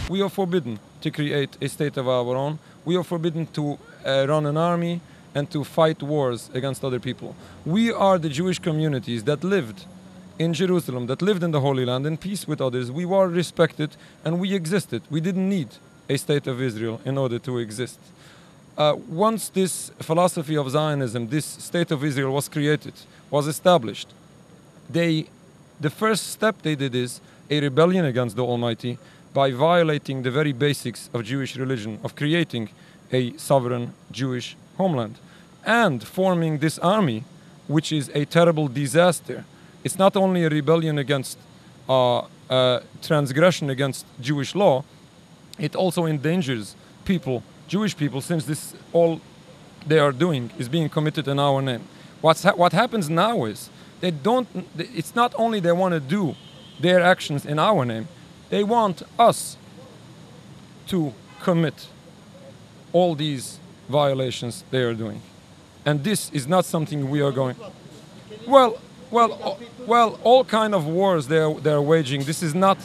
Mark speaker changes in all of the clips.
Speaker 1: We are forbidden to create a state of our own. We are forbidden to run an army and to fight wars against other people. We are the Jewish communities that lived in Jerusalem, that lived in the Holy Land in peace with others. We were respected and we existed. We didn't need a state of Israel in order to exist. Once this philosophy of Zionism, this state of Israel was created, was established, the first step they did is a rebellion against the Almighty by violating the very basics of Jewish religion, of creating a sovereign Jewish homeland and forming this army, which is a terrible disaster. It's not only a rebellion against transgression against Jewish law, it also endangers people, Jewish people, since this all they are doing is being committed in our name. What happens now is it's not only they want to do their actions in our name, they want us to commit all these violations they are doing. And this is not something we are going... Well, all kind of wars they're waging. This is not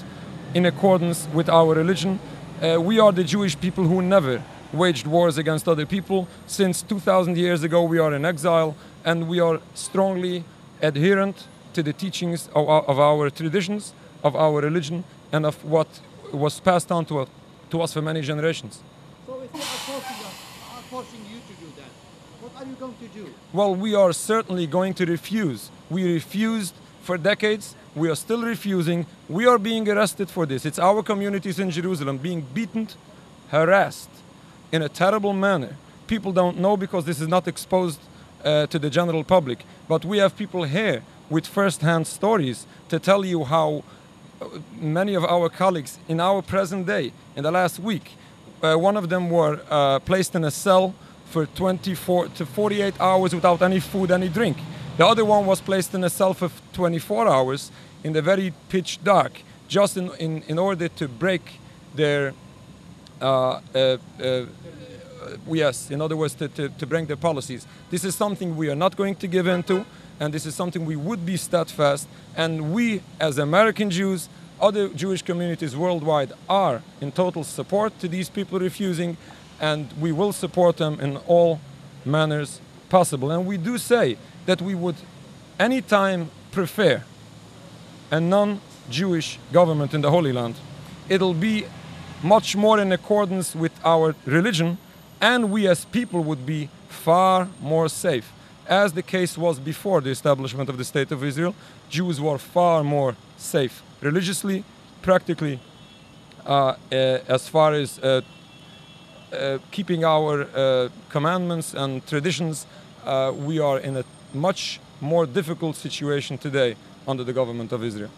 Speaker 1: in accordance with our religion. We are the Jewish people who never waged wars against other people. Since 2,000 years ago, we are in exile, and we are strongly adherent to the teachings of our traditions, of our religion, and of what was passed on to us for many generations.
Speaker 2: So if they are forcing you to do that, what are you going to do?
Speaker 1: Well, we are certainly going to refuse. We refused for decades. We are still refusing. We are being arrested for this. It's our communities in Jerusalem being beaten, harassed in a terrible manner. People don't know because this is not exposed to the general public. But we have people here with first-hand stories to tell you how many of our colleagues in our present day, in the last week, one of them were placed in a cell for 24 to 48 hours without any food, any drink. The other one was placed in a cell for 24 hours in the very pitch dark, just in order to break their, yes, in other words, to break their policies. This is something we are not going to give in to, and this is something we would be steadfast. And we, as American Jews, other Jewish communities worldwide, are in total support to these people refusing, and we will support them in all manners possible. And we do say that we would anytime prefer a non-Jewish government in the Holy Land. It'll be much more in accordance with our religion, and we as people would be far more safe. As the case was before the establishment of the State of Israel, Jews were far more safe religiously, practically, as far as keeping our commandments and traditions. We are in a much more difficult situation today under the government of Israel.